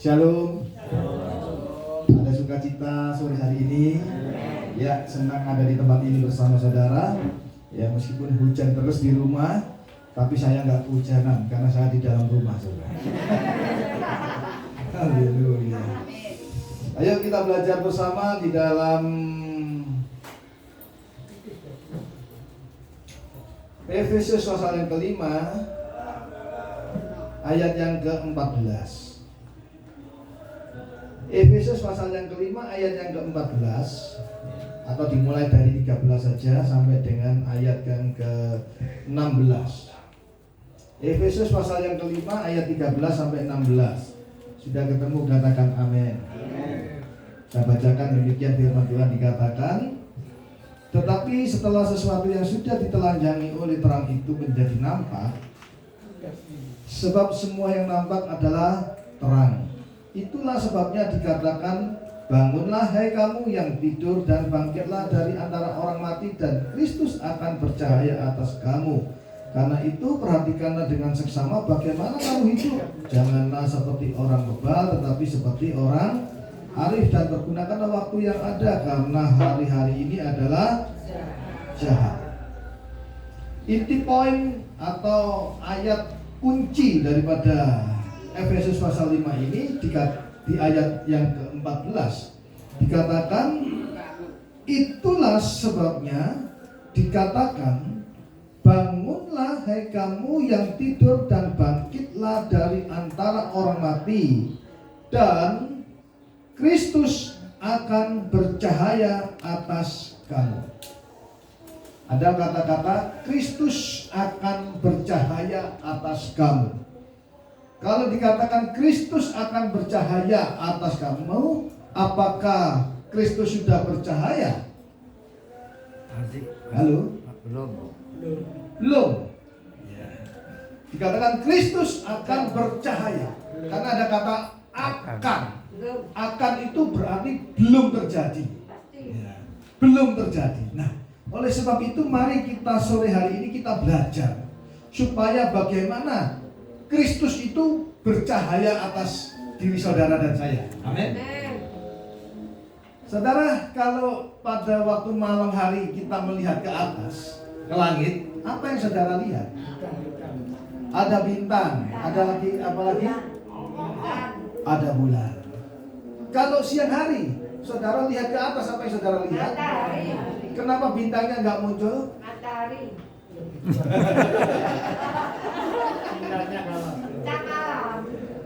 Shalom. Ada sukacita sore hari ini. Ya, senang ada di tempat ini bersama saudara. Ya, meskipun hujan terus di rumah, tapi saya nggak kehujanan karena saya di dalam rumah, saudara. Haleluya. Ayo kita belajar bersama di dalam Efesus pasal yang kelima, ayat yang ke-14. Efesus pasal yang kelima, ayat yang ke-14, atau dimulai dari 13 saja sampai dengan ayat yang ke-16. Efesus pasal yang kelima, ayat 13 sampai 16. Sudah ketemu, katakan amin. Saya bacakan demikian firman Tuhan dikatakan, tetapi setelah sesuatu yang sudah ditelanjangi oleh terang itu menjadi nampak, sebab semua yang nampak adalah terang. Itulah sebabnya dikatakan, bangunlah hai kamu yang tidur dan bangkitlah dari antara orang mati dan Kristus akan bercahaya atas kamu. Karena itu perhatikanlah dengan seksama bagaimana kamu hidup. Janganlah seperti orang bebal, tetapi seperti orang arif, dan pergunakanlah waktu yang ada, karena hari-hari ini adalah jahat. Inti poin atau ayat kunci daripada Efesus pasal 5 ini di ayat yang ke-14 dikatakan, itulah sebabnya dikatakan, bangunlah hai kamu yang tidur dan bangkitlah dari antara orang mati, dan Kristus akan bercahaya atas kamu. Ada kata-kata Kristus akan bercahaya atas kamu. Kalau dikatakan Kristus akan bercahaya atas kamu, apakah Kristus sudah bercahaya? Halo? Belum. Dikatakan Kristus akan bercahaya, karena ada kata akan. Akan itu berarti belum terjadi. Belum terjadi. Nah, oleh sebab itu mari kita sore hari ini kita belajar supaya bagaimana Kristus itu bercahaya atas diri saudara dan saya. Amin. Saudara, kalau pada waktu malam hari kita melihat ke atas, ke langit, apa yang saudara lihat? Ada bintang, ada lagi apa lagi? Ada bulan. Kalau siang hari, saudara lihat ke atas, apa yang saudara lihat? Kenapa bintangnya nggak muncul? Matahari.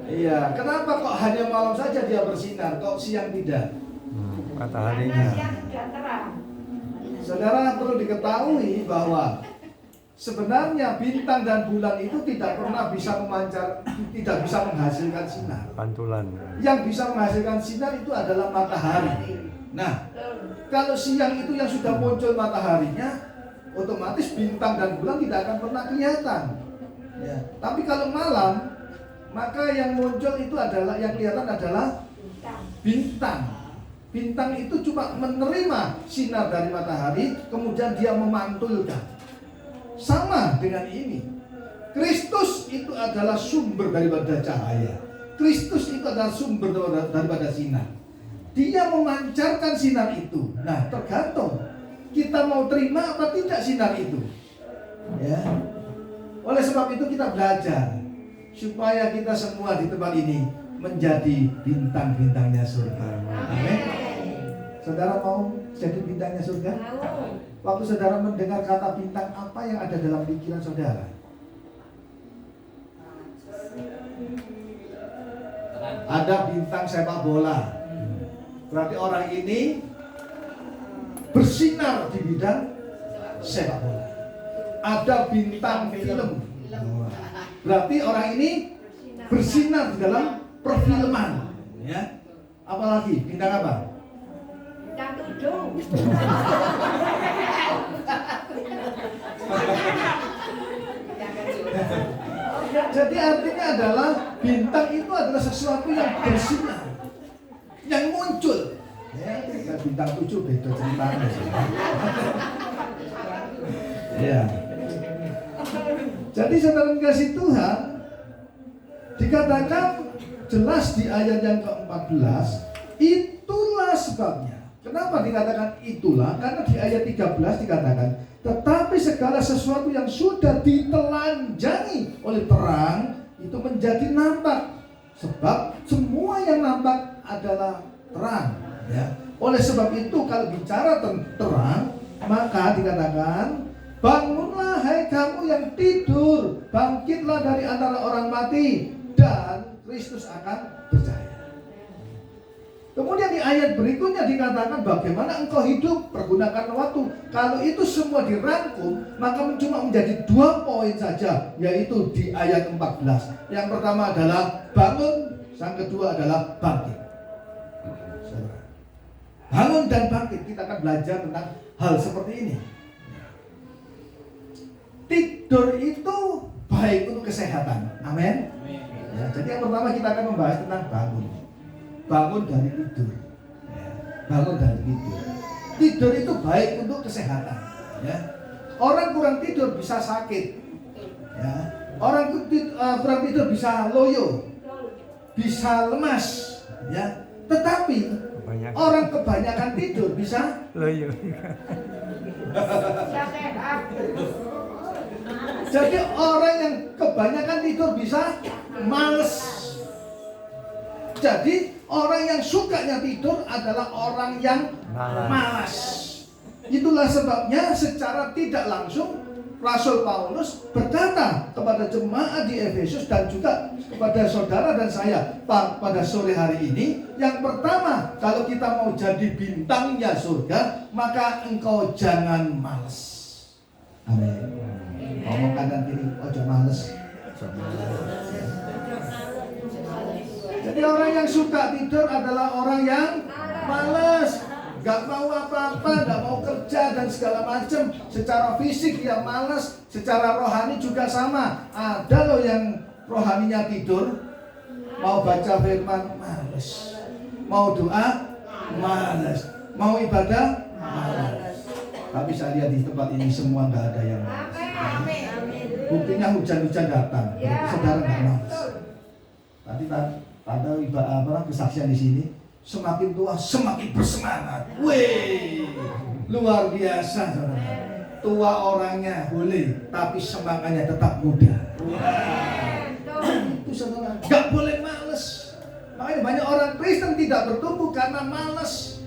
Iya, kenapa kok hanya malam saja dia bersinar, kok siang tidak? Mataharinya. Saudara perlu diketahui bahwa sebenarnya bintang dan bulan itu tidak pernah bisa memancar, tidak bisa menghasilkan sinar. Pantulan. Yang bisa menghasilkan sinar itu adalah matahari. Nah, kalau siang itu yang sudah muncul mataharinya, otomatis bintang dan bulan tidak akan pernah kelihatan. Ya. Tapi kalau malam, maka yang muncul itu adalah, yang kelihatan adalah bintang. Bintang itu cuma menerima sinar dari matahari, kemudian dia memantulkan. Sama dengan ini, Kristus itu adalah sumber daripada cahaya. Kristus itu adalah sumber daripada sinar. Dia memancarkan sinar itu. Nah, tergantung kita mau terima apa tidak sinar itu. Ya. Oleh sebab itu kita belajar supaya kita semua di tempat ini menjadi bintang-bintangnya surga. Amin. Saudara mau jadi bintangnya surga? Waktu saudara mendengar kata bintang, apa yang ada dalam pikiran saudara? Ada bintang sepak bola. Berarti orang ini bersinar di bidang sepak bola. Ada bintang film. Berarti orang ini bersinar di dalam perfilman. Ya. Apalagi bintang apa? Bintang 7. Jadi artinya adalah bintang itu adalah sesuatu yang bersinar, yang muncul. Ya, bintang 7 beda ceritanya. Ya. Jadi saudara kasih Tuhan, dikatakan jelas di ayat yang ke-14, itulah sebabnya. Kenapa dikatakan itulah? Karena di ayat 13 dikatakan, tetapi segala sesuatu yang sudah ditelanjangi oleh terang itu menjadi nampak. Sebab semua yang nampak adalah terang, ya. Oleh sebab itu kalau bicara terang, maka dikatakan, bangunlah hai kamu yang tidur, bangkitlah dari antara orang mati, dan Kristus akan bercahaya. Kemudian di ayat berikutnya dikatakan bagaimana engkau hidup, pergunakan waktu. Kalau itu semua dirangkum, maka cuma menjadi 2 poin saja, yaitu di ayat 14. Yang pertama adalah bangun, yang kedua adalah bangkit. Bangun dan bangkit, kita akan belajar tentang hal seperti ini. Tidur itu baik untuk kesehatan. Amin. Ya, jadi yang pertama kita akan membahas tentang bangun. Bangun dari tidur. Ya, bangun dari tidur. Tidur itu baik untuk kesehatan. Ya. Orang kurang tidur bisa sakit. Ya. Orang kurang tidur bisa loyo, bisa lemas. Ya. Tetapi orang kebanyakan tidur bisa loyo. Jadi orang yang kebanyakan tidur bisa males. Jadi orang yang sukanya tidur adalah orang yang malas. Itulah sebabnya secara tidak langsung Rasul Paulus berkata kepada jemaat di Efesus dan juga kepada saudara dan saya pada sore hari ini, yang pertama, kalau kita mau jadi bintangnya surga, maka engkau jangan malas. Amin. Ngomong kanan kiri, ojo males. Jadi orang yang suka tidur adalah orang yang males, gak mau apa-apa, gak mau kerja dan segala macam. Secara fisik ya males, secara rohani juga sama. Ada loh yang rohaninya tidur, mau baca firman males, mau doa males, mau ibadah males. Tapi saya lihat di tempat ini semua gak ada yang males. Buktinya hujan-hujan datang, saudara gak males. Tadi tante ibadah kesaksian di sini, semakin tua semakin bersemangat. Wih, luar biasa saudara. Tua orangnya boleh, tapi semangatnya tetap muda. Itu saudara, gak boleh males. Makanya banyak orang Kristen tidak bertumbuh karena males.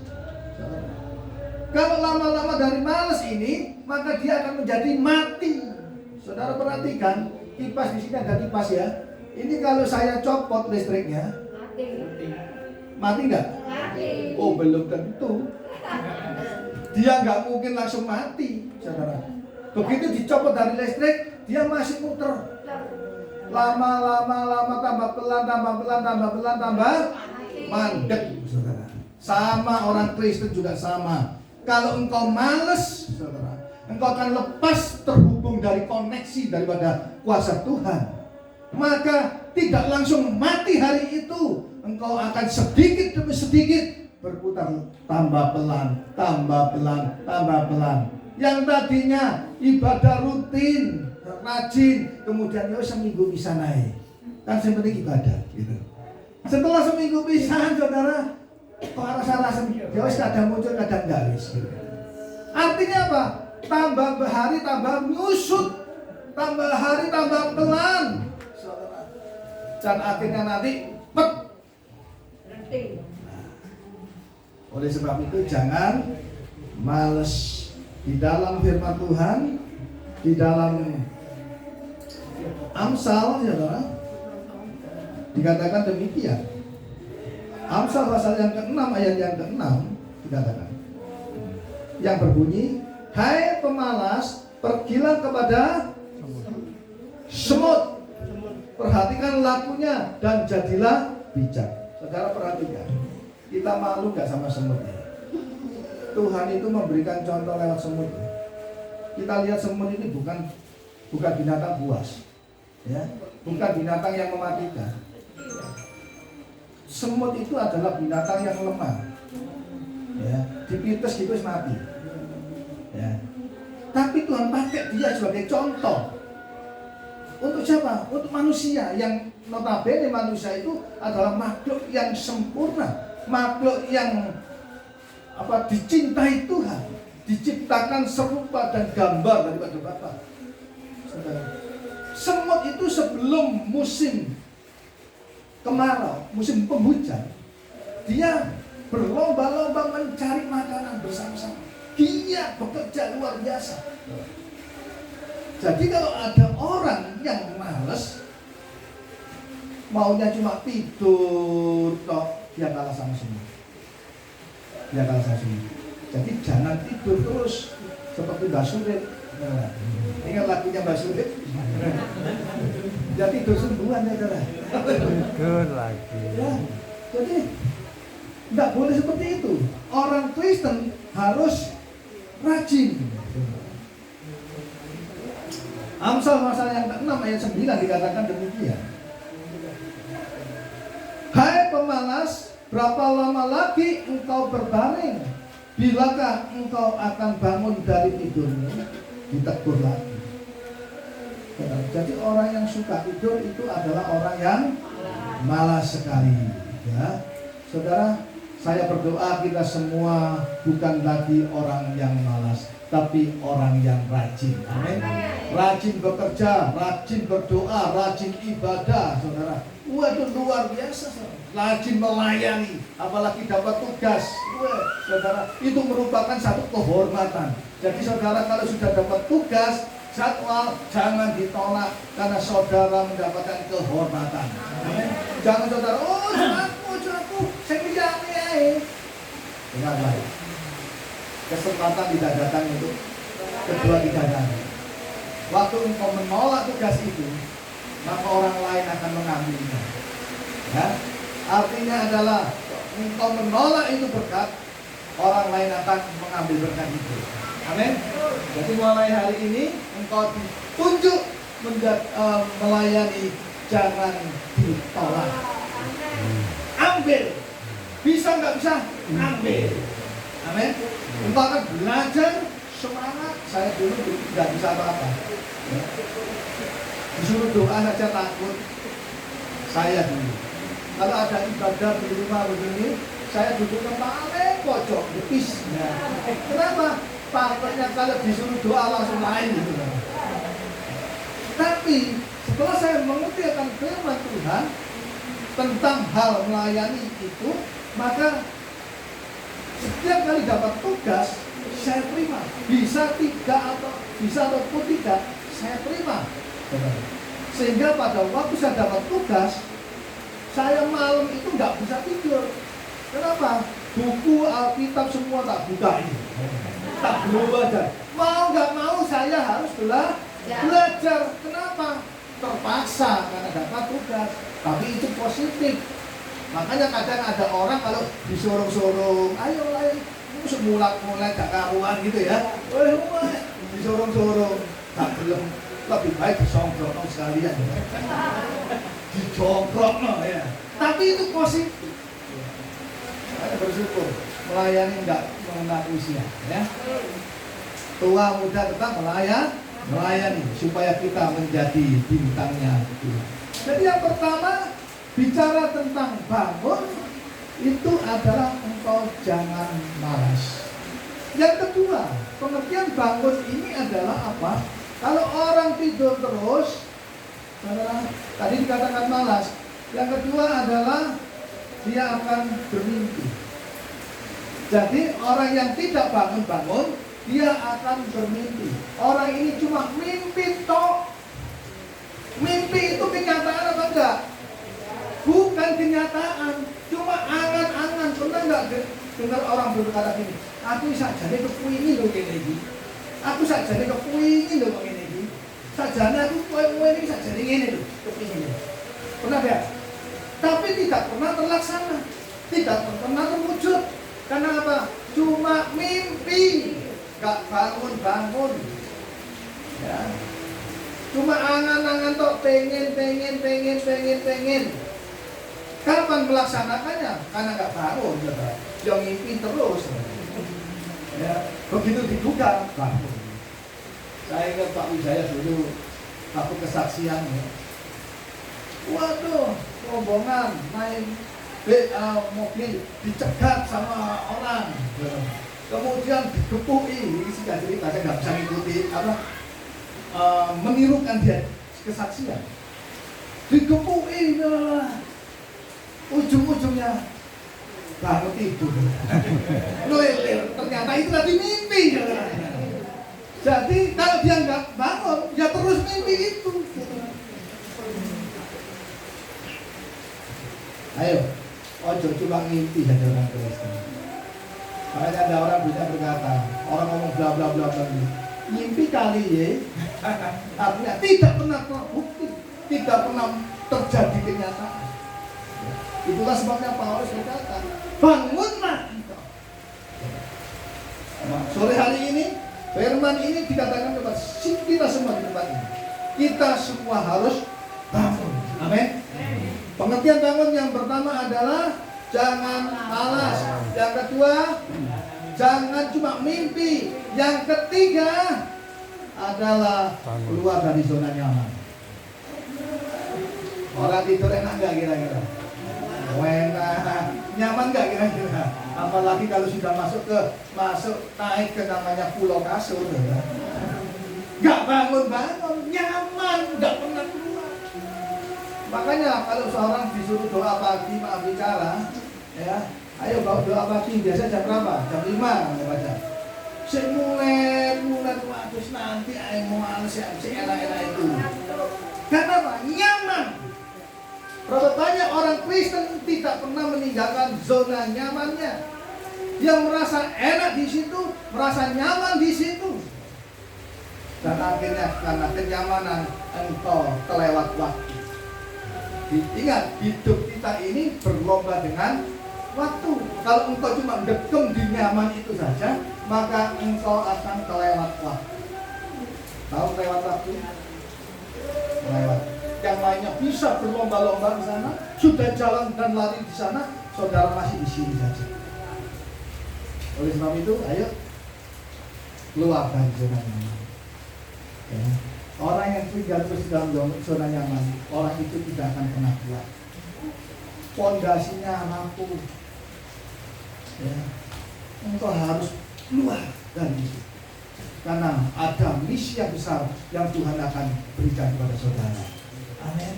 Kalau lama-lama dari males ini, maka dia akan menjadi mati. Saudara perhatikan, kipas di sini ada kipas ya. Ini kalau saya copot listriknya, mati nggak? Mati. Oh belum tentu. Dia nggak mungkin langsung mati, saudara. Begitu dicopot dari listrik, dia masih muter. Lama tambah pelan, tambah mandek, saudara. Sama orang Kristen juga sama. Kalau engkau males, saudara, engkau akan lepas terhubung dari koneksi daripada kuasa Tuhan. Maka tidak langsung mati hari itu, engkau akan sedikit demi sedikit berputar, tambah pelan. Yang tadinya ibadah rutin, rajin, kemudian seminggu bisa naik, kan seperti ibadah gitu. Setelah seminggu bisa, saudara, kok rasa kadang muncul, kadang enggak gitu. Artinya apa? Tambah hari tambah nyusut, tambah hari tambah pelan, dan akhirnya nanti berhenti. Oleh sebab itu jangan males. Di dalam firman Tuhan, di dalam Amsal, saudara, dikatakan demikian. Amsal pasal yang ke-6 ayat yang ke-6 dikatakan, yang berbunyi, hai pemalas, pergilah kepada semut, perhatikan lakunya dan jadilah bijak. Saudara perhatikan, kita malu gak sama semut ini? Tuhan itu memberikan contoh lewat semut. Kita lihat semut ini bukan binatang buas, ya, bukan binatang yang mematikan. Semut itu adalah binatang yang lemah, ya, dipites gitu mati, ya. Tapi Tuhan pakai dia sebagai contoh. untuk siapa? Untuk manusia yang notabene manusia itu adalah makhluk yang sempurna, makhluk yang dicintai Tuhan, diciptakan serupa dan gambar daripada Bapa. Semut itu sebelum musim kemarau, musim penghujan, dia berlomba-lomba mencari makanan bersama-sama. Dia bekerja luar biasa. Jadi kalau ada orang yang malas, maunya cuma tidur, dia kalah sama semua. Jadi jangan tidur terus seperti Mbak Surit. Ingat lagunya Mbak Surit? Jadi tidur sungguhan ya saudara. Tidur lagi. Ya, jadi tidak boleh seperti itu. Orang Kristen harus rajin. Amsal pasal yang ke-6 ayat 9 dikatakan demikian. Hai pemalas, berapa lama lagi engkau berbaring? Bilakah engkau akan bangun dari tidurmu? Ditegur lagi. Jadi orang yang suka tidur itu adalah orang yang malas sekali. Ya, saudara, saya berdoa kita semua bukan lagi orang yang malas, tapi orang yang rajin. Amin. Rajin bekerja, rajin berdoa, rajin ibadah, saudara. Waduh, luar biasa, saudara. Rajin melayani, apalagi dapat tugas. Wah, saudara, itu merupakan satu kehormatan. Jadi saudara kalau sudah dapat tugas, jadwal jangan ditolak karena saudara mendapatkan kehormatan. Amin. Jangan saudara, aku, saya tidak dengar baik. Kesempatan tidak datang untuk kedua bidadari. Waktu engkau menolak tugas itu, maka orang lain akan mengambilnya. Ya, artinya adalah engkau menolak itu berkat, orang lain akan mengambil berkat itu. Amin. Jadi mulai hari ini engkau ditunjuk melayani, jangan ditolak. Ambil. Bisa nggak bisa? Ambil. Amin. Engkau akan belajar semangat. Saya dulu nggak bisa apa-apa. Ya. Disuruh doa saja takut. Saya dulu. Kalau ada ibadah di rumah begini, saya duduknya paling pojok, betis. Ya. Kenapa? Takutnya kalau disuruh doa langsung lain gitu. Tapi setelah saya mengerti akan firman Tuhan tentang hal melayani itu, maka setiap kali dapat tugas saya terima. Bisa ataupun tidak, saya terima. Sehingga pada waktu saya dapat tugas, saya malam itu nggak bisa tidur. Kenapa? Buku Alkitab semua tak buka ini. Tak belum baca. Mau nggak mau saya harus belajar. Kenapa? Terpaksa karena dapat tugas. Tapi itu positif. Makanya kadang ada orang kalau disorong-sorong, ayo mulai gak karuan gitu ya. Disorong-sorong, tak belum, lebih baik disongkrok sekalian. Dijongkrok ya. Tapi itu positif. Saya bersyukur melayani enggak mengenal usia ya. Tua muda tetap melayani supaya kita menjadi bintangnya Tuhan. Jadi yang pertama bicara tentang bangun itu adalah engkau jangan malas. Yang kedua, pengertian bangun ini adalah apa? Kalau orang tidur terus, saudara, tadi dikatakan malas. Yang kedua adalah dia akan bermimpi. Jadi orang yang tidak bangun-bangun, dia akan bermimpi. Orang ini cuma mimpi tok. Mimpi itu kenyataan apa enggak? Bukan kenyataan, cuma angan-angan. Pernah nggak dengar orang berkata gini? Aku sajane kepingin loh kayak gini. Aku sajane kepingin loh kayak gini. Sajane aku kowe ini sajane ngene loh, kepingin. Pernah ya? Tapi tidak pernah terlaksana, tidak pernah terwujud. Karena apa? Cuma mimpi, nggak bangun-bangun. Ya. Cuma angan-angan tok, pengen. Kapan melaksanakannya? Karena nggak bangun, yang mimpi terus. Ya, begitu dibuka, bangun. Saya ingat Pak Wijaya dulu Satu kesaksian ya. Waduh, rombongan naik mobil dicegat sama orang, kemudian digepuki. Ini sih cerita, saya nggak bisa ngikuti apa menirukan dia kesaksian. Digepuki, ujung-ujungnya bangun tidur. Lelir, ternyata itu tadi mimpi. Jadi kalau dia nggak bangun, ya terus mimpi itu. Ayo, ojo cuma ngimpi saja orang Kristen. Makanya ada orang bisa berkata, orang ngomong bla bla bla bla, ngimpi kali ya, artinya tidak pernah terbukti, tidak pernah terjadi kenyataan. Itulah sebabnya Paulus berkata, bangunlah kita. Nah, sore hari ini, firman ini dikatakan kepada kita semua di tempat ini. Kita semua harus bangun. Amin. Pengertian bangun yang pertama adalah jangan malas. Yang kedua, jangan cuma mimpi. Yang ketiga adalah keluar dari zona nyaman. Orang tidur enak nggak kira-kira? Enak, nyaman nggak kira-kira? Apalagi kalau sudah masuk naik ke namanya pulau kasur, nggak bangun-bangun, nyaman, nggak pernah keluar. Makanya kalau seorang disuruh doa pagi, maaf bicara, ya, ayo bawa doa pagi, biasa jam berapa? Jam 5 ya baca. Mulai terus nanti ayo mau males ya, enak-enak itu. Kenapa? Nyaman. Berapa banyak orang Kristen tidak pernah meninggalkan zona nyamannya. Dia merasa enak di situ, merasa nyaman di situ. Dan akhirnya karena kenyamanan engkau kelewat waktu. Ingat, hidup kita ini berlomba dengan waktu. Kalau engkau cuma dekem di nyaman itu saja, maka engkau akan kelewat waktu. Tahu kelewat waktu? Kelewat. Yang lainnya bisa berlomba-lomba di sana, sudah jalan dan lari di sana, saudara masih di sini saja. Oleh sebab itu, ayo keluar dari zona nyaman. Ya. Orang yang tinggal terus dalam zona nyaman, orang itu tidak akan pernah kuat. Pondasinya rapuh. Ya. Engkau harus keluar dari itu. Karena ada misi yang besar yang Tuhan akan berikan kepada saudara. Amin.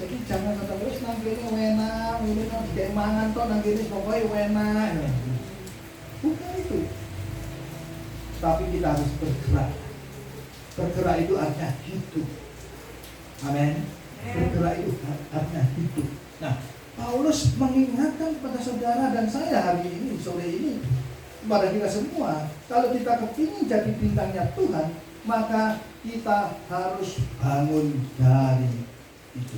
Jadi jangan kata terus nanti ini wena, ini kayak mangan toh nanti ini pokoknya wena. Bukan itu. Tapi kita harus bergerak. Bergerak itu artinya hidup. Amin. Bergerak itu artinya hidup. Nah, Paulus mengingatkan kepada saudara dan saya hari ini, sore ini, kepada kita semua, kalau kita kepingin jadi bintangnya Tuhan, maka kita harus bangun dari itu.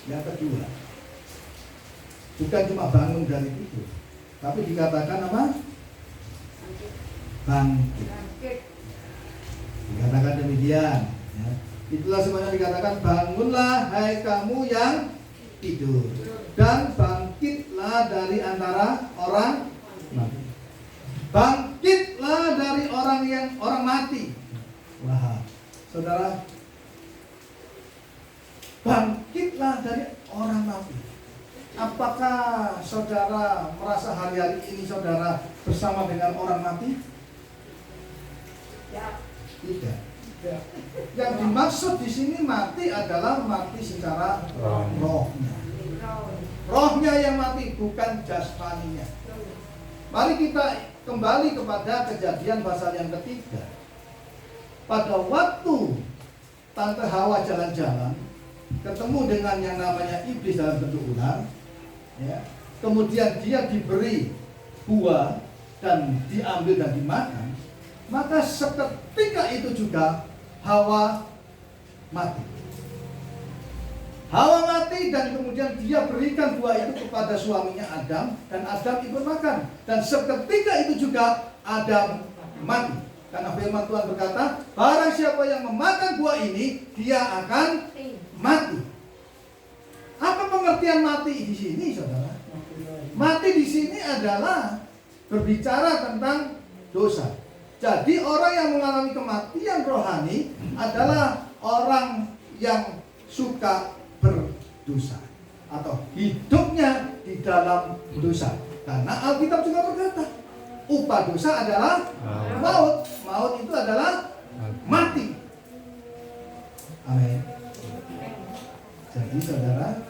Yang kedua, bukan cuma bangun dari itu, tapi dikatakan apa? Bangkit. Dikatakan demikian. Ya. Itulah semuanya dikatakan, bangunlah hai kamu yang tidur, dan bangkitlah dari antara orang mati. Bangkitlah dari orang mati. Wah, saudara, bangkitlah dari orang mati. Apakah saudara merasa hari-hari ini saudara bersama dengan orang mati? Ya. Tidak. Ya. Yang dimaksud di sini mati adalah mati secara rohnya. Rohnya yang mati, bukan jasmaninya. Mari kita kembali kepada Kejadian pasal yang ketiga. Pada waktu Tante Hawa jalan-jalan, ketemu dengan yang namanya iblis dalam bentuk ular, ya. Kemudian dia diberi buah dan diambil dan dimakan, maka seketika itu juga Hawa mati. Hawa mati dan kemudian dia berikan buah itu kepada suaminya Adam, dan Adam ikut makan. Dan seketika itu juga Adam mati. Karena firman Tuhan berkata, barang siapa yang memakan buah ini, dia akan mati. Apa pengertian mati di sini, saudara? Mati di sini adalah berbicara tentang dosa. Jadi orang yang mengalami kematian rohani adalah orang yang suka berdosa atau hidupnya di dalam dosa. Karena Alkitab juga berkata, upah dosa adalah maut. Maut itu adalah mati. Amin. Jadi saudara,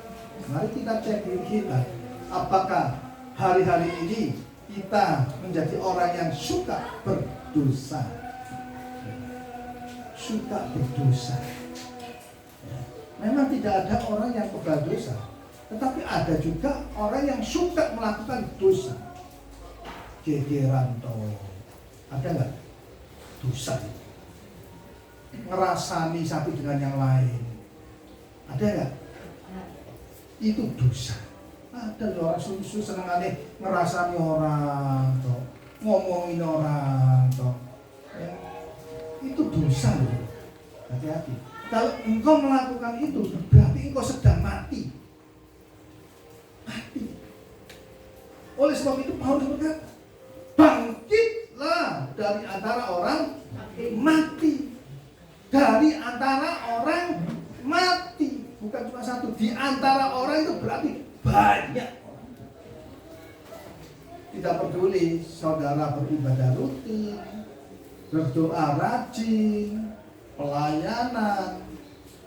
mari kita cek diri kita. Apakah hari-hari ini kita menjadi orang yang suka berdosa? Suka berdosa. Memang tidak ada orang yang kebal dosa, tetapi ada juga orang yang suka melakukan dosa. Gegeran toh. Ada nggak? Dosa. Ngerasani satu dengan yang lain. Ada nggak? Itu dosa. Ada orang susu seneng aneh ngerasani orang toh, ngomongin orang toh. Ya. Itu dosa loh. Hati-hati. Kalau engkau melakukan itu, berarti engkau sedang mati. Mati. Oleh sebab itu Paulus berkata, bangkitlah dari antara orang mati. Dari antara orang mati. Bukan cuma satu. Di antara orang itu berarti banyak. Tidak peduli saudara beribadah rutin, berdoa rajin, pelayanan,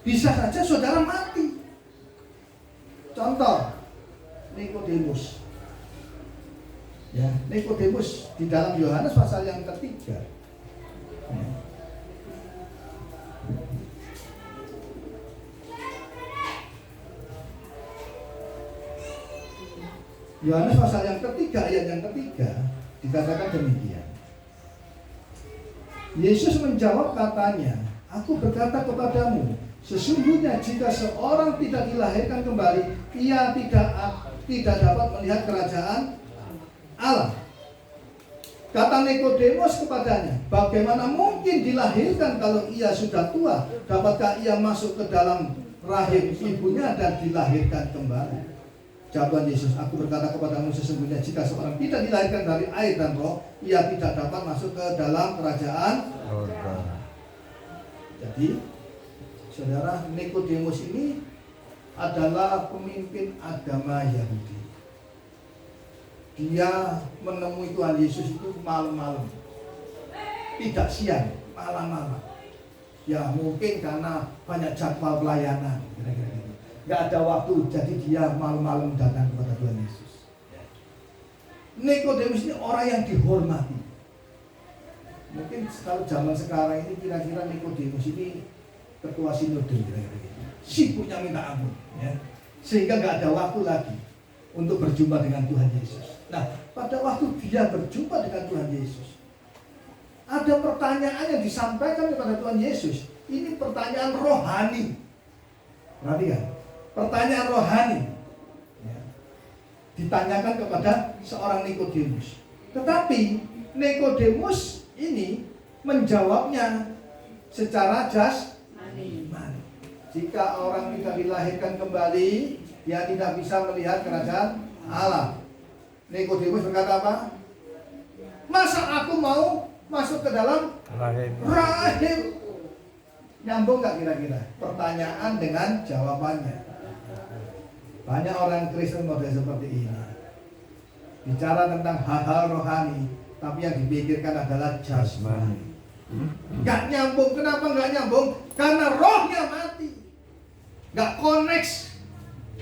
bisa saja saudara mati. Contoh Nikodemus. Ya, Nikodemus di dalam Yohanes pasal yang ketiga. Yohanes pasal yang ketiga, ayat yang ketiga dikatakan demikian. Yesus menjawab katanya, aku berkata kepadamu, sesungguhnya jika seorang tidak dilahirkan kembali, ia tidak dapat melihat kerajaan Allah. Kata Nikodemus kepadanya, bagaimana mungkin dilahirkan kalau ia sudah tua? Dapatkah ia masuk ke dalam rahim ibunya dan dilahirkan kembali? Jawaban Yesus, aku berkata kepadamu, sesungguhnya jika seorang tidak dilahirkan dari air dan roh, ia tidak dapat masuk ke dalam kerajaan Allah. Jadi, saudara, Nikodemus ini adalah pemimpin agama Yahudi. Dia menemui Tuhan Yesus itu malam-malam, tidak siang, malam-malam. Ya mungkin karena banyak jadwal pelayanan, kira-kira gitu. Gak ada waktu, jadi dia malam-malam datang kepada Tuhan Yesus. Nikodemus ini orang yang dihormati. Mungkin kalau zaman sekarang ini kira-kira Nikodemus ini ketua sinode, kira-kira gitu. Sibuknya minta ampun, ya. Sehingga gak ada waktu lagi untuk berjumpa dengan Tuhan Yesus. Nah, pada waktu dia berjumpa dengan Tuhan Yesus, ada pertanyaan yang disampaikan kepada Tuhan Yesus. Ini pertanyaan rohani. Perhatikan. Pertanyaan rohani ya, ditanyakan kepada seorang Nikodemus. Tetapi Nikodemus ini menjawabnya secara jasmani. Jika orang tidak dilahirkan kembali, dia tidak bisa melihat kerajaan Allah. Nikodemus berkata apa? Masa aku mau masuk ke dalam rahim? Nyambung gak kira-kira? Pertanyaan dengan jawabannya. Banyak orang Kristen model seperti ini. Bicara tentang hal-hal rohani, tapi yang dipikirkan adalah jasmani. Gak nyambung. Kenapa gak nyambung? Karena rohnya mati. Gak connect.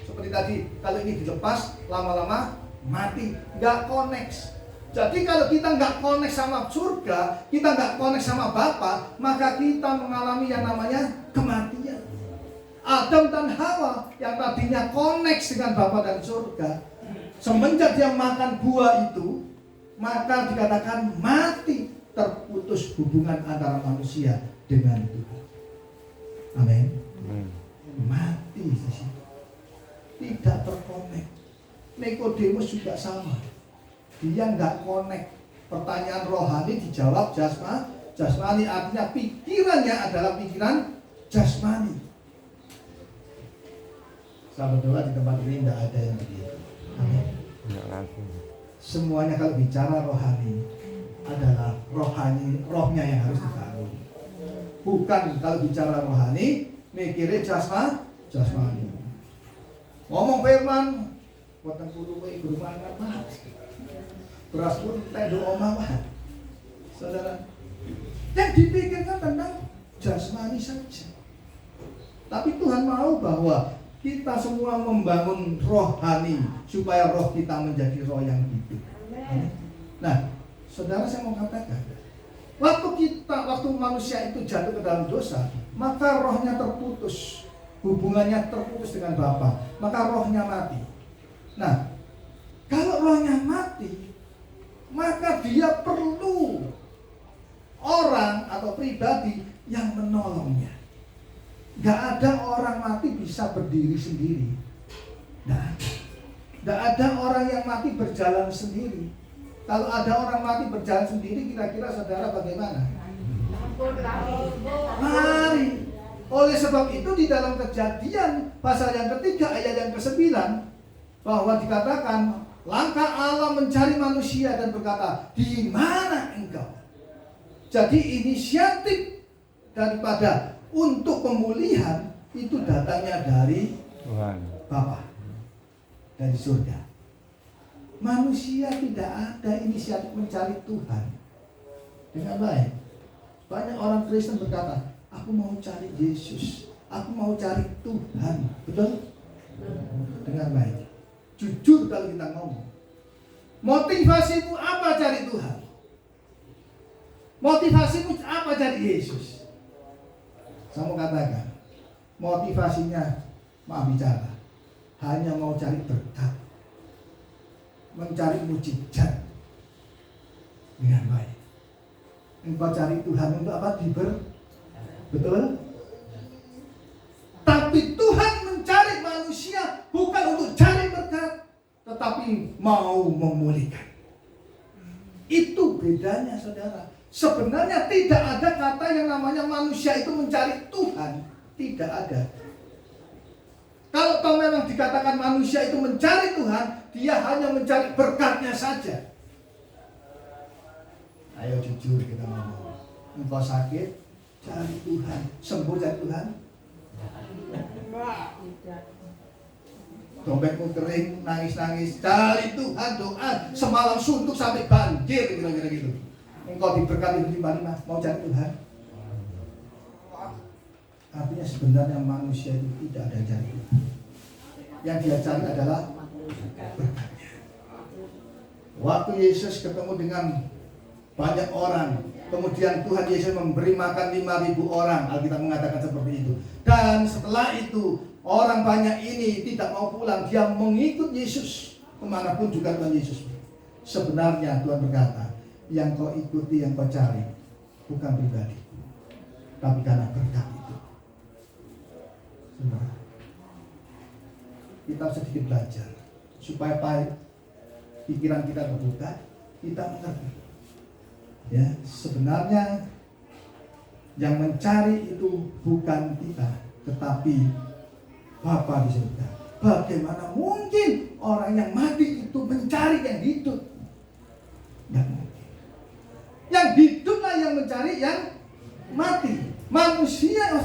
Seperti tadi, kalau ini dilepas, lama-lama mati. Gak connect. Jadi kalau kita gak connect sama surga, kita gak connect sama Bapa, maka kita mengalami yang namanya kematian. Adam dan Hawa yang tadinya connect dengan Bapa dan surga, semenjak dia makan buah itu, maka dikatakan mati, terputus hubungan antara manusia dengan Tuhan. Amin. Mati di situ. Tidak terkonek. Nikodemus juga sama. Dia nggak connect. Pertanyaan rohani dijawab jasmani, artinya pikirannya adalah pikiran jasmani. Saya berdoa di tempat ini tidak ada yang begitu. Amin. Semuanya kalau bicara rohani, adalah rohani, rohnya yang harus dibangun. Bukan kalau bicara rohani, mikirnya jasmani. Ngomong firman, buatan kudu kowe berumahan apa? Beras pun tendo omah Pak. Saudara, yang dipikirkan tentang jasmani saja. Tapi Tuhan mau bahwa kita semua membangun rohani supaya roh kita menjadi roh yang hidup. Nah, saudara, saya mau katakan, waktu manusia itu jatuh ke dalam dosa, maka rohnya terputus, hubungannya terputus dengan Bapa, maka rohnya mati. Nah, kalau rohnya mati, maka dia perlu orang atau pribadi yang menolongnya. Gak ada orang mati bisa berdiri sendiri. Gak ada orang yang mati berjalan sendiri. Kalau ada orang mati berjalan sendiri, kira-kira saudara bagaimana? Mari. Oleh sebab itu di dalam Kejadian pasal yang ketiga ayat yang ke-9 bahwa dikatakan langkah Allah mencari manusia dan berkata, di mana engkau? Jadi inisiatif daripada untuk pemulihan itu datangnya dari Tuhan, Bapa, dari surga. Manusia tidak ada inisiatif mencari Tuhan dengan baik. Banyak orang Kristen berkata, aku mau cari Yesus, aku mau cari Tuhan. Betul? Dengan baik. Jujur kalau kita ngomong, motivasimu apa cari Tuhan? Motivasimu apa cari Yesus? Saya mau katakan, motivasinya, maaf bicara, hanya mau cari berkat, mencari mujizat dengan baik. Engkau cari Tuhan untuk apa? Betul? Tapi Tuhan mencari manusia bukan untuk cari berkat, tetapi mau memulihkan. Itu bedanya, saudara. Sebenarnya tidak ada kata yang namanya manusia itu mencari Tuhan. Tidak ada. Kalau toh memang dikatakan manusia itu mencari Tuhan, dia hanya mencari berkatnya saja. Ayo jujur kita ngomong. Engkau sakit, cari Tuhan. Sembuh cari Tuhan. Dompetmu kering, nangis-nangis, cari Tuhan, doa. Semalam suntuk sampai banjir, kira-kira gitu. Engkau diberkati berlimpah-limpah, mau cari Tuhan. Artinya sebenarnya manusia itu tidak ada yang cari Tuhan. Yang dia cari adalah berkatnya. Waktu Yesus ketemu dengan banyak orang, kemudian Tuhan Yesus memberi makan 5.000 orang, Alkitab mengatakan seperti itu. Dan setelah itu orang banyak ini tidak mau pulang, dia mengikut Yesus kemanapun juga Tuhan Yesus. Sebenarnya Tuhan berkata, yang kau ikuti, yang kau cari bukan pribadi, tapi karena berkat itu. Saudara, kita sedikit belajar supaya pikiran kita terbuka, kita mengerti. Ya, sebenarnya yang mencari itu bukan kita, tetapi Bapa di surga. Bagaimana mungkin orang yang mati itu mencari yang hidup? Tidak mungkin. Yang hiduplah yang mencari yang mati. Manusia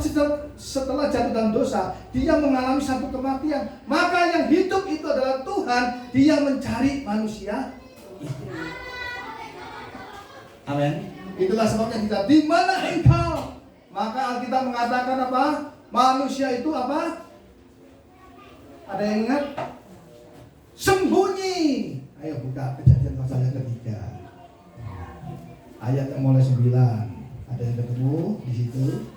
setelah jatuh dalam dosa, dia mengalami satu kematian. Maka yang hidup itu adalah Tuhan. Dia mencari manusia itu. Amin. Itulah sebabnya kita, di mana engkau? Maka Alkitab mengatakan apa? Manusia itu apa? Ada yang ingat? Sembunyi. Ayo buka Kejadian pasal yang ketiga. Ayat yang mulai 9. Ada yang ketemu di situ?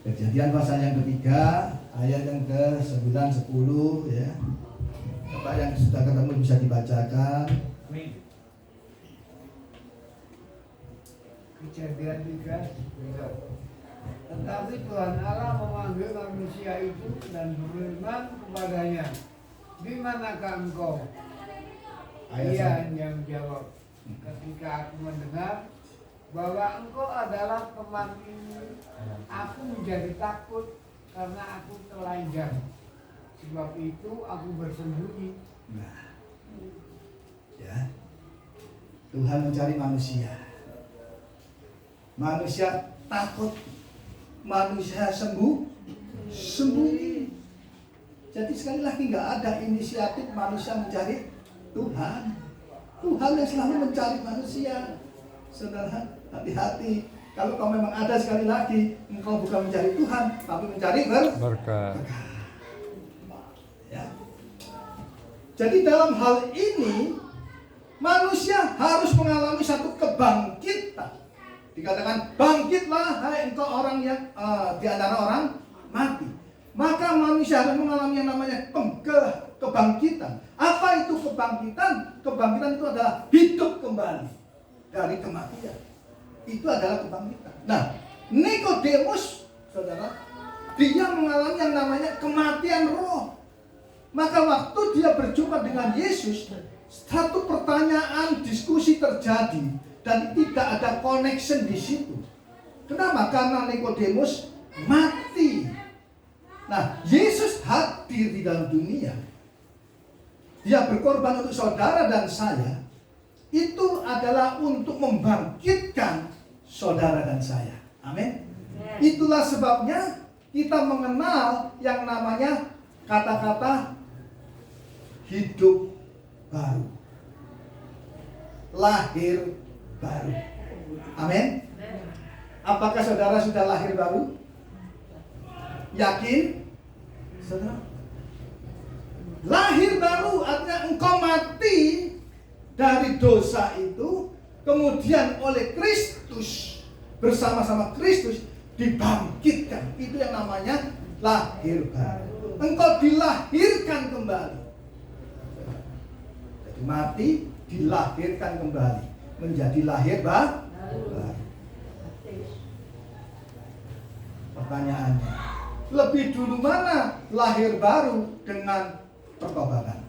Kejadian pasal yang ketiga, ayat yang ke-9, 10 ya. Bapak yang sudah ketemu bisa dibacakan. Kejadian 3. Tetapi Tuhan Allah memanggil manusia itu dan berfirman kepadanya, di manakah engkau? Ia yang menjawab, ketika aku mendengar bahwa engkau adalah teman ini, aku menjadi takut karena aku telanjang. Sebab itu aku bersembunyi. Ya. Tuhan mencari manusia. Manusia takut, manusia sembunyi. Jadi sekali lagi nggak ada inisiatif manusia mencari Tuhan. Tuhan yang selalu mencari manusia. Saudara, hati-hati. Kalau kau memang ada, sekali lagi, engkau bukan mencari Tuhan, tapi mencari berkat. Ya. Jadi dalam hal ini manusia harus mengalami satu kebangkitan. Dikatakan bangkitlah hai engkau orang yang di antara orang mati. Maka manusia harus mengalami yang namanya kebangkitan. Apa itu kebangkitan? Kebangkitan itu adalah hidup kembali dari kematian. Itu adalah kebangkitan. Nah, Nikodemus, saudara, dia mengalami yang namanya kematian roh. Maka waktu dia berjumpa dengan Yesus, satu pertanyaan diskusi terjadi dan tidak ada connection di situ. Kenapa? Karena Nikodemus mati. Nah, Yesus hadir di dalam dunia. Dia berkorban untuk saudara dan saya. Itu adalah untuk membangkitkan saudara dan saya. Amin. Itulah sebabnya kita mengenal yang namanya kata-kata hidup baru, lahir baru. Amin. Apakah saudara sudah lahir baru? Yakin? Saudara, lahir baru artinya engkau mati dari dosa itu, kemudian oleh Kristus, bersama-sama Kristus dibangkitkan. Itu yang namanya lahir baru. Engkau dilahirkan kembali. Jadi mati, dilahirkan kembali menjadi lahir baru. Pertanyaannya, lebih dulu mana lahir baru dengan pertobatan?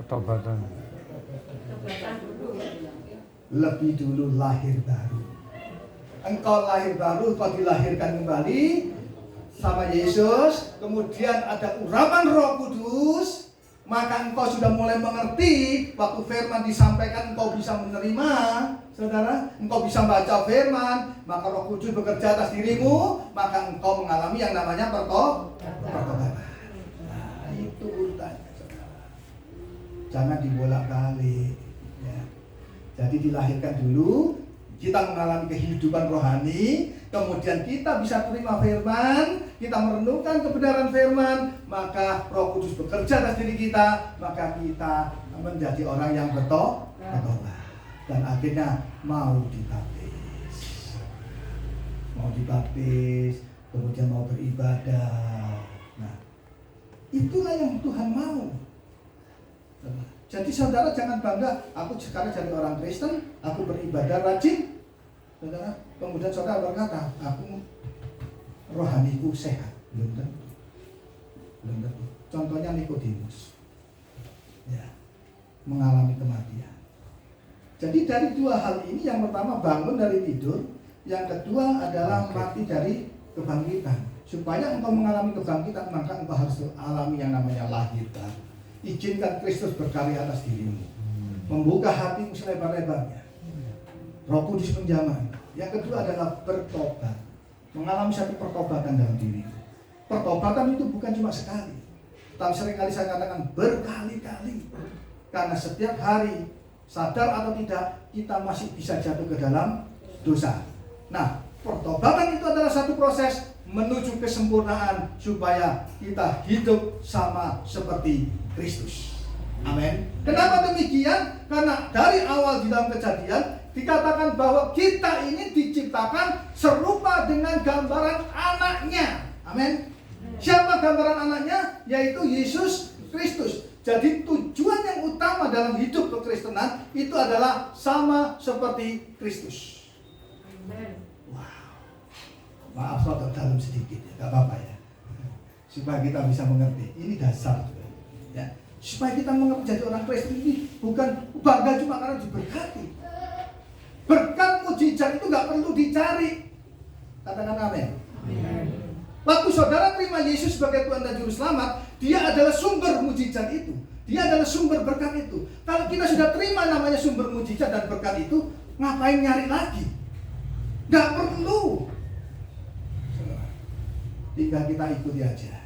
Pertobatan. Lebih dulu lahir baru. Engkau lahir baru, engkau dilahirkan kembali sama Yesus, kemudian ada urapan Roh Kudus, maka engkau sudah mulai mengerti. Waktu firman disampaikan engkau bisa menerima, saudara, engkau bisa baca firman, maka Roh Kudus bekerja atas dirimu, maka engkau mengalami yang namanya pertobatan. Nah, itu urutannya, saudara. Jangan dibolak-balik, ya. Jadi dilahirkan dulu, kita mengalami kehidupan rohani, kemudian kita bisa terima firman, kita merenungkan kebenaran firman, maka Roh Kudus bekerja atas diri kita, maka kita menjadi orang yang bertobat dan akhirnya mau dibaptis, kemudian mau beribadah. Nah, itulah yang Tuhan mau. Jadi saudara jangan bangga, aku sekarang jadi orang Kristen, aku beribadah rajin. Saudara, kemudian saudara berkata, aku rohaniku sehat. Belum tentu. Contohnya Nikodemus, ya, mengalami kematian. Jadi dari dua hal ini, yang pertama bangun dari tidur, yang kedua adalah mati dari kebangkitan. Supaya engkau mengalami kebangkitan, maka engkau harus alami yang namanya lahir baru. Izinkan Kristus berkarya atas dirimu, membuka hatimu selebar-lebarnya. Roh Kudus menjamah. Yang kedua adalah bertobat, mengalami satu pertobatan dalam dirimu. Pertobatan itu bukan cuma sekali, tapi seringkali saya katakan berkali-kali. Karena setiap hari, sadar atau tidak, kita masih bisa jatuh ke dalam dosa. Nah, pertobatan itu adalah satu proses menuju kesempurnaan supaya kita hidup sama seperti Kristus. Amin. Kenapa demikian? Karena dari awal di dalam Kejadian dikatakan bahwa kita ini diciptakan serupa dengan gambaran anaknya. Amin. Siapa gambaran anaknya? Yaitu Yesus Kristus. Jadi tujuan yang utama dalam hidup kekristenan itu adalah sama seperti Kristus. Wow. Maaf kalau terdalam sedikit ya, gak apa-apa ya. Supaya kita bisa mengerti. Ini dasar. Ya. Supaya kita mengerti jadi orang Kristen ini bukan bangga cuma karena diberkati. Berkat mujizat itu gak perlu dicari. Katakan amin. Waktu saudara terima Yesus sebagai Tuhan dan Juru Selamat, Dia adalah sumber mujizat itu. Dia adalah sumber berkat itu. Kalau kita sudah terima namanya sumber mujizat dan berkat itu, ngapain nyari lagi? Gak perlu. Tinggal kita ikuti aja.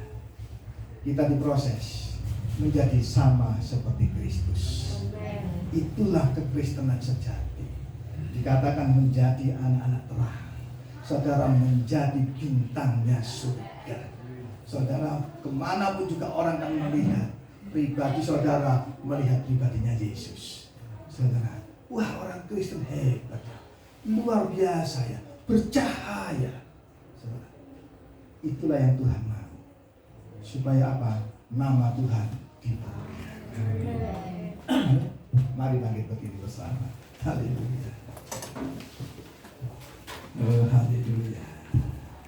Kita diproses menjadi sama seperti Kristus. Itulah kekristenan sejati. Dikatakan menjadi anak-anak terang. Saudara menjadi bintangnya surga. Saudara kemanapun juga orang akan melihat pribadi saudara, melihat pribadinya Yesus. Saudara, wah orang Kristen hebat, luar biasa ya, bercahaya. Saudara, itulah yang Tuhan mau. Supaya apa? Nama Tuhan dimuliakan. Mari bangkit berdiri bersama. Haleluya. Oh, haleluya.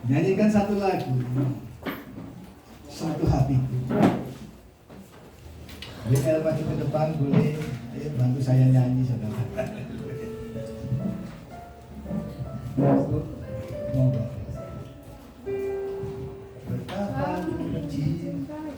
Nyanyikan satu lagu. Satu hatiku. BL maju ke depan boleh. Ayo bantu saya nyanyi saudara. Monggo. Betapa ku mencintai.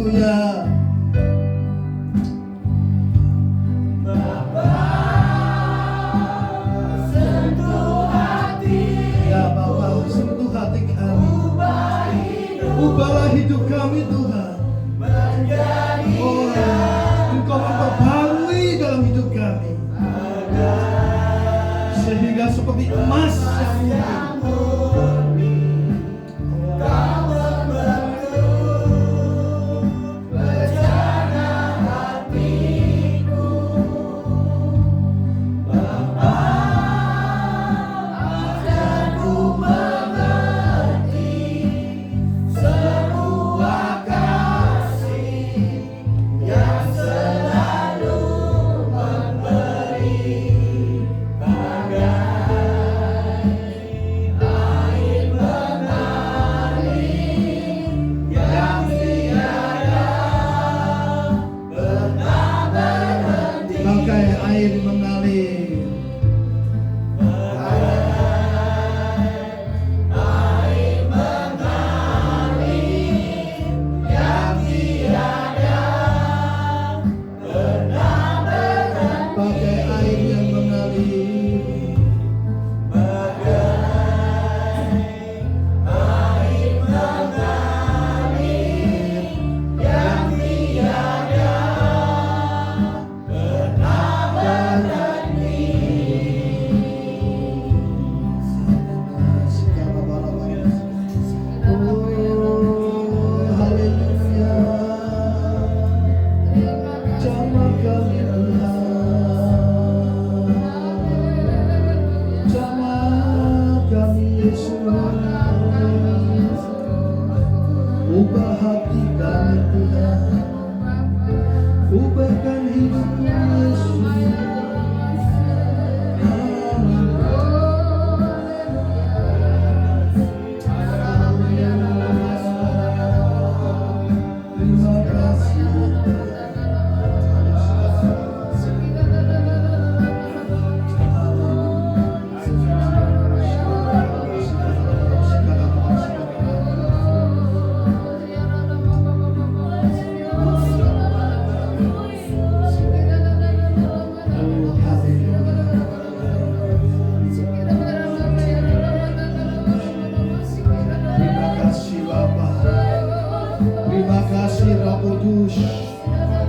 Haleluya. Ya Bapa, sentuh hati kami. Ubahlah hidup kami Tuhan. Oh, Engkau memperbarui dalam hidup kami, sehingga seperti emas yang murni. Ubah hati kami Tuhan, ubahkan hidup Yesus. Terima kasih. Terima kasih Roh Kudus.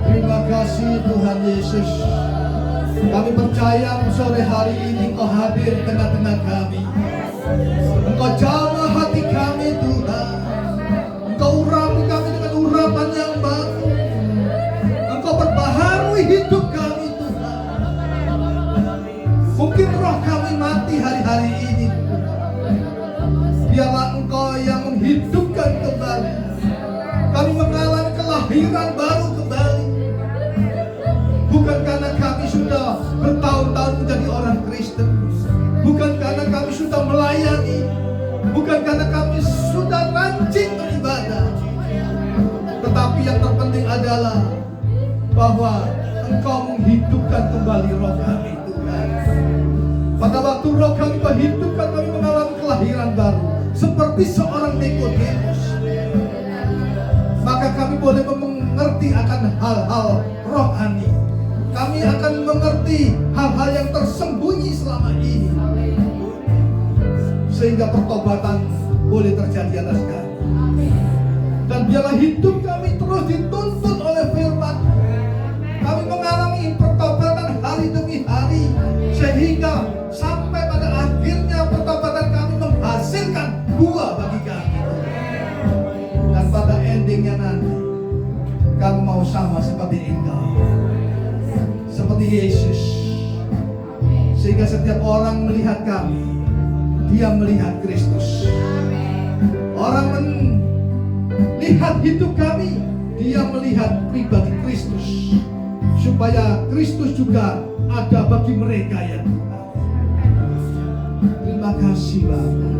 Terima kasih Tuhan Yesus. Kami percaya sore hari ini Engkau hadir tengah-tengah kami. Engkau jamah hati kami Tuhan. Engkau urapi kami dengan urapan yang baru. Engkau perbaharui hidup kami Tuhan. Mungkin roh kami mati hari-hari ini. Biarlah Engkau yang menghidupkan kembali. Kami mengalami kelahiran baru kembali. Bukan karena kami sudah bertahun-tahun menjadi orang Kristen, bukan karena kami sudah melayani, bukan karena kami sudah rajin beribadah, tetapi yang terpenting adalah bahwa Engkau menghidupkan kembali roh kami Tuhan. Pada waktu roh kami menghidupkan, kami mengalami kelahiran baru seperti seorang Nikodemus. Maka kami boleh mengerti akan hal-hal rohani. Kami akan mengerti hal-hal yang tersembunyi selama ini, sehingga pertobatan boleh terjadi atas kami. Dan biarlah hidup kami terus dituntun oleh firman. Kami mengalami pertobatan hari demi hari, sehingga sampai pada akhirnya pertobatan kami menghasilkan buah bagi kami. Dan pada endingnya nanti kami mau sama seperti Engkau, seperti Yesus, sehingga setiap orang melihat kami, dia melihat Kristus. Orang melihat hidup kami, dia melihat pribadi Kristus, supaya Kristus juga ada bagi mereka ya Tuhan. Terima kasih Bapa.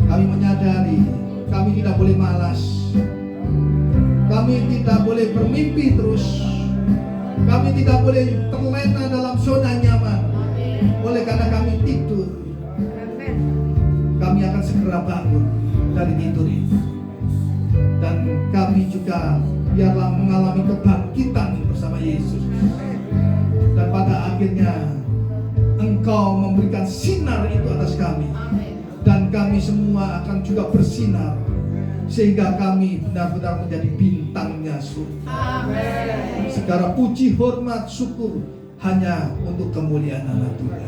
Kami menyadari kami tidak boleh malas, kami tidak boleh bermimpi terus, kami tidak boleh terlena dalam zona nyaman. Oleh karena kami tidur, kami akan segera bangun dari tidur itu. Dan kami juga biarlah mengalami kebangkitan bersama Yesus. Dan pada akhirnya Engkau memberikan sinar itu atas kami. Dan kami semua akan juga bersinar, sehingga kami benar-benar menjadi bintangnya surga. Segala puji, hormat, syukur hanya untuk kemuliaan nama Tuhan.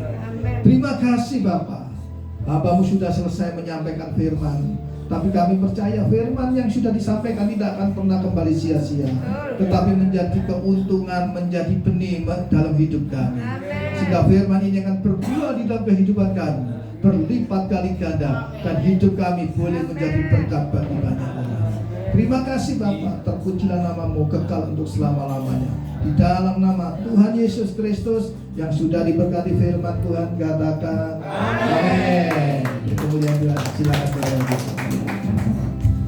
Terima kasih Bapa. Hamba-Mu sudah selesai menyampaikan firman, tapi kami percaya firman yang sudah disampaikan tidak akan pernah kembali sia-sia, tetapi menjadi keuntungan, menjadi benih dalam hidup kami. Sehingga firman ini akan berbuah di dalam kehidupan kami, berlipat kali ganda, dan hidup kami boleh menjadi berkat bagi banyak orang. Terima kasih Bapa, terpujilah nama-Mu kekal untuk selama-lamanya. Di dalam nama Tuhan Yesus Kristus yang sudah diberkati firman Tuhan, katakan amin.